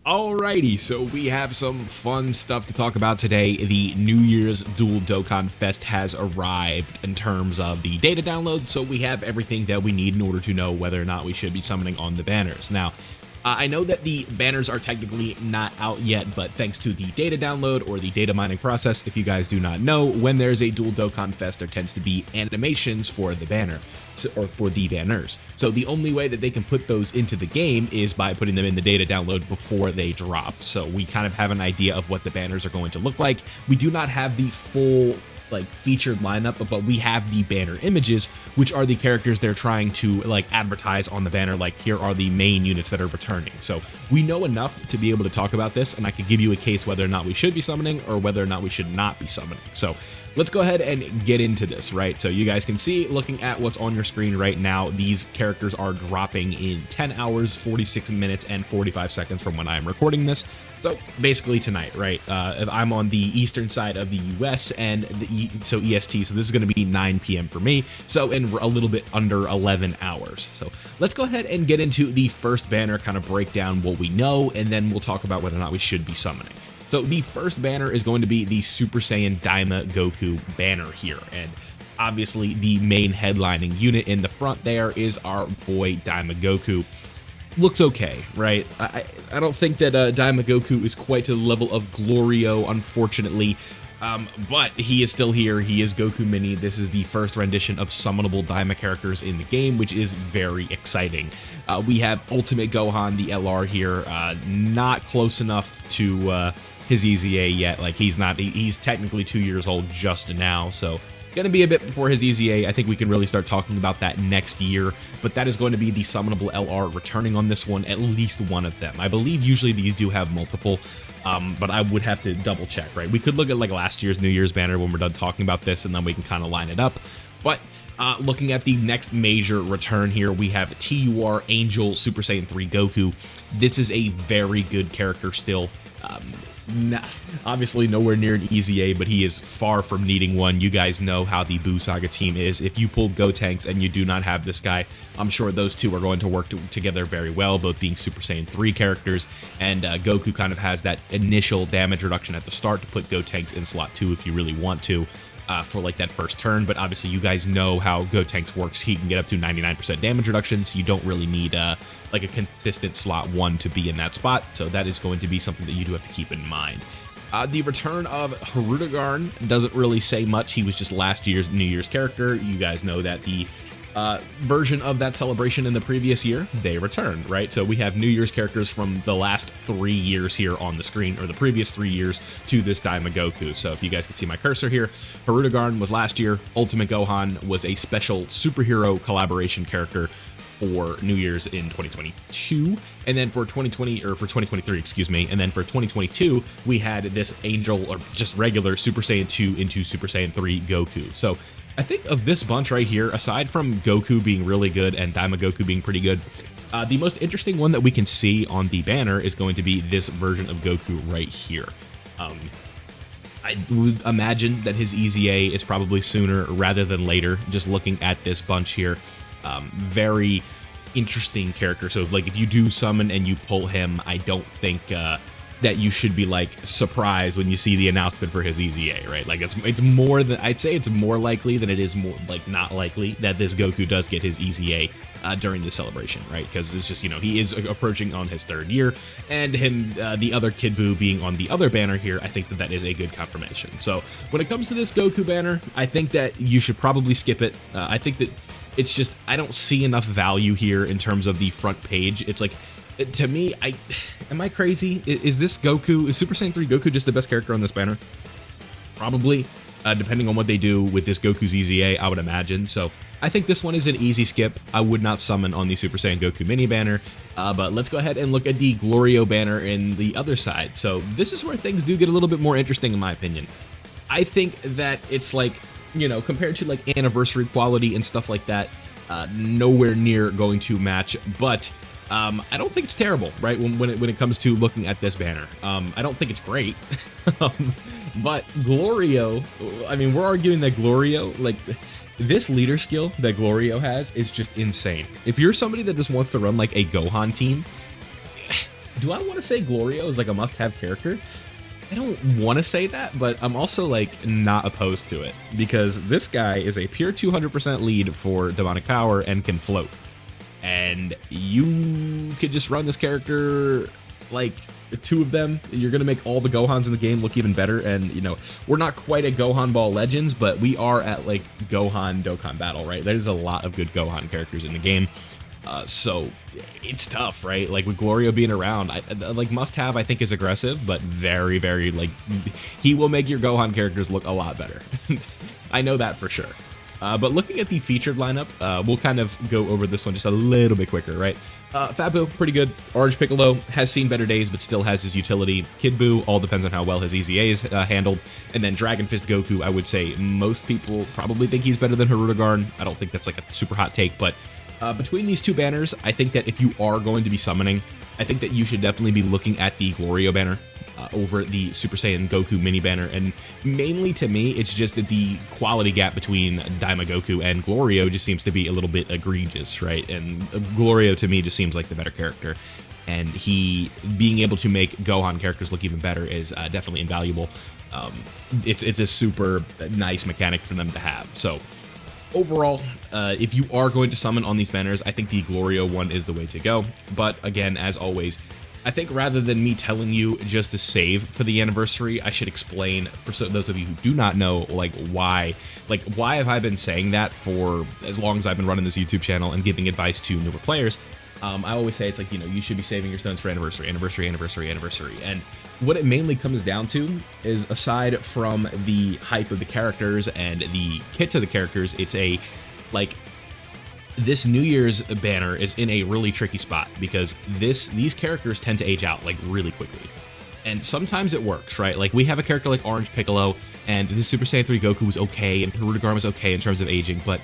Alrighty, so we have some fun stuff to talk about today. The New Year's Dual Dokkan Fest has arrived in terms of the data download, so we have everything that we need in order to know whether or not we should be summoning on the banners. Now, I know that the banners are technically not out yet, but thanks to the data download or the data mining process, if you guys do not know, when there's a Dual Dokkan Fest, there tends to be animations for the banner, or for the banners. So the only way that they can put those into the game is by putting them in the data download before they drop. So we kind of have an idea of what the banners are going to look like. We do not have the full featured lineup, but we have the banner images, which are the characters they're trying to advertise on the banner. Like, here are the main units that are returning. So we know enough to be able to talk about this, and I could give you a case whether or not we should be summoning or whether or not we should not be summoning. So let's go ahead and get into this, right? So you guys can see, looking at what's on your screen right now, these characters are dropping in 10 hours, 46 minutes, and 45 seconds from when I'm recording this. So basically tonight, right? I'm on the eastern side of the US, and so EST, so this is going to be 9 p.m. for me, so in a little bit under 11 hours. So let's go ahead and get into the first banner, kind of break down what we know, and then we'll talk about whether or not we should be summoning. So the first banner is going to be the Super Saiyan DAIMA Goku banner here, and obviously the main headlining unit in the front there is our boy DAIMA Goku. Looks okay, right? I don't think that DAIMA Goku is quite to the level of Glorio, unfortunately, but he is still here. He is Goku Mini. This is the first rendition of summonable DAIMA characters in the game, which is very exciting. We have Ultimate Gohan, the LR here, not close enough to his EZA yet. Like, he's technically 2 years old just now, so gonna be a bit before his EZA. I think we can really start talking about that next year, but that is going to be the summonable LR returning on this one, at least one of them. I believe usually these do have multiple, but I would have to double check, right? We could look at last year's New Year's banner when we're done talking about this, and then we can kind of line it up. But looking at the next major return here, we have TUR Angel Super Saiyan 3 Goku. This is a very good character still. Obviously nowhere near an EZA, but he is far from needing one. You guys know how the Buu Saga team is. If you pulled Gotenks and you do not have this guy, I'm sure those two are going to work together very well, both being Super Saiyan 3 characters, and Goku kind of has that initial damage reduction at the start to put Gotenks in slot 2 if you really want to. For that first turn, but obviously you guys know how Gotenks works. He can get up to 99% damage reduction, so you don't really need a consistent slot 1 to be in that spot, so that is going to be something that you do have to keep in mind. The return of Hirudegarn doesn't really say much. He was just last year's New Year's character. You guys know that the version of that celebration in the previous year, they returned, right? So we have New Year's characters from the last 3 years here on the screen, or the previous 3 years to this DAIMA Goku. So if you guys can see my cursor here, Hirudegarn was last year, Ultimate Gohan was a special superhero collaboration character for New Year's in 2022, and then for 2023, excuse me, and then for 2022, we had this Angel, or just regular Super Saiyan 2 into Super Saiyan 3 Goku. So I think of this bunch right here, aside from Goku being really good and DAIMA Goku being pretty good, the most interesting one that we can see on the banner is going to be this version of Goku right here. I would imagine that his EZA is probably sooner rather than later, just looking at this bunch here. Very interesting character. So if you do summon and you pull him, I don't think that you should be surprised when you see the announcement for his EZA, right? It's more than, I'd say it's more likely than it is more not likely that this Goku does get his EZA during the celebration, right? Because it's just, he is approaching on his 3rd year, and him, the other Kid Buu being on the other banner here, I think that is a good confirmation. So when it comes to this Goku banner, I think that you should probably skip it. I think that it's just, I don't see enough value here in terms of the front page. It's to me, am I crazy? Is this Goku, is Super Saiyan 3 Goku just the best character on this banner? Probably, depending on what they do with this Goku's EZA, I would imagine. So I think this one is an easy skip. I would not summon on the Super Saiyan Goku mini banner, but let's go ahead and look at the Glorio banner in the other side. So this is where things do get a little bit more interesting, in my opinion. I think that it's compared to anniversary quality and stuff like that, nowhere near going to match, but I don't think it's terrible, right? When it comes to looking at this banner, I don't think it's great, but Glorio, I mean, we're arguing that Glorio, this leader skill that Glorio has is just insane. If you're somebody that just wants to run a Gohan team, Do I want to say Glorio is like a must-have character? I don't want to say that, but I'm also like not opposed to it because this guy is a pure 200% lead for demonic power and can float. And you could just run this character like 2 of them. You're going to make all the Gohans in the game look even better. And, you know, we're not quite at Gohan Ball Legends, but we are at like Gohan Dokkan Battle, right? There's a lot of good Gohan characters in the game. So it's tough, right? Like with Glorio being around, like must have, I think is aggressive, but very, very like he will make your Gohan characters look a lot better. I know that for sure. But looking at the featured lineup, we'll kind of go over this one just a little bit quicker, right? Fat Boo, pretty good. Orange Piccolo has seen better days, but still has his utility. Kid Buu, all depends on how well his EZA is handled. And then Dragon Fist Goku, I would say most people probably think he's better than Hirudegarn. I don't think that's like a super hot take, but between these 2 banners, I think that if you are going to be summoning, I think that you should definitely be looking at the Glorio banner over the Super Saiyan Goku mini banner. And mainly to me, it's just that the quality gap between DAIMA Goku and Glorio just seems to be a little bit egregious, right? And Glorio to me just seems like the better character. And he being able to make Gohan characters look even better is definitely invaluable. It's a super nice mechanic for them to have. So overall, if you are going to summon on these banners, I think the Glorio one is the way to go. But again, as always, I think rather than me telling you just to save for the anniversary, I should explain for those of you who do not know, like why have I been saying that for as long as I've been running this YouTube channel and giving advice to newer players. I always say it's like, you know, you should be saving your stones for anniversary. And what it mainly comes down to is, aside from the hype of the characters and the kits of the characters, it's a, like, this New Year's banner is in a really tricky spot because these characters tend to age out, like, really quickly. And sometimes it works, right? Like, we have a character like Orange Piccolo, and this Super Saiyan 3 Goku was okay, and Hirudegarn was okay in terms of aging, but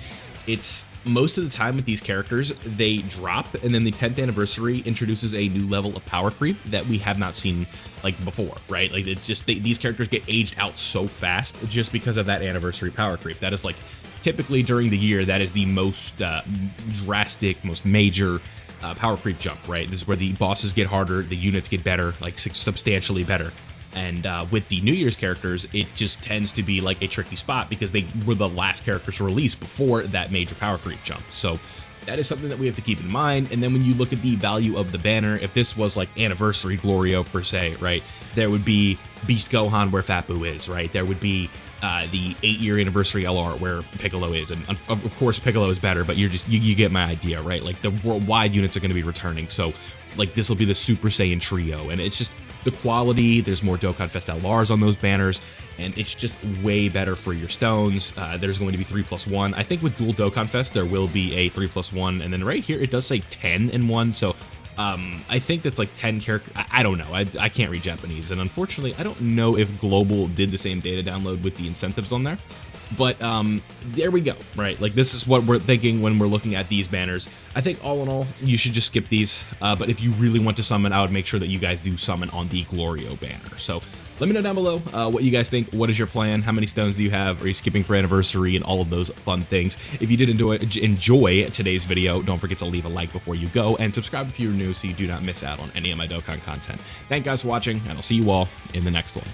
it's most of the time with these characters, they drop, and then the 10th anniversary introduces a new level of power creep that we have not seen like before, right? Like, it's just these characters get aged out so fast just because of that anniversary power creep. That is like typically during the year, that is the most drastic, most major power creep jump, right? This is where the bosses get harder, the units get better, like substantially better. And with the New Year's characters, it just tends to be like a tricky spot because they were the last characters to release before that major power creep jump. So that is something that we have to keep in mind. And then when you look at the value of the banner, if this was like anniversary Glorio per se, right, there would be Beast Gohan where Fat Buu is, right? There would be the 8-year anniversary LR where Piccolo is, and of course Piccolo is better, but you get my idea, right? Like the worldwide units are going to be returning, so like this will be the Super Saiyan trio, and it's just the quality. There's more DOKKANFEST LRs on those banners, and it's just way better for your stones. There's going to be 3+1. I think with dual DOKKANFEST there will be a 3+1, and then right here it does say 10 in one, so I think that's like 10 characters. I don't know. I can't read Japanese, and unfortunately, I don't know if Global did the same data download with the incentives on there. But there we go, right? Like, this is what we're thinking when we're looking at these banners. I think all in all, you should just skip these. But if you really want to summon, I would make sure that you guys do summon on the Glorio banner. So let me know down below what you guys think. What is your plan? How many stones do you have? Are you skipping for anniversary and all of those fun things? If you did enjoy today's video, don't forget to leave a like before you go, and subscribe if you're new so you do not miss out on any of my Dokkan content. Thank you guys for watching, and I'll see you all in the next one.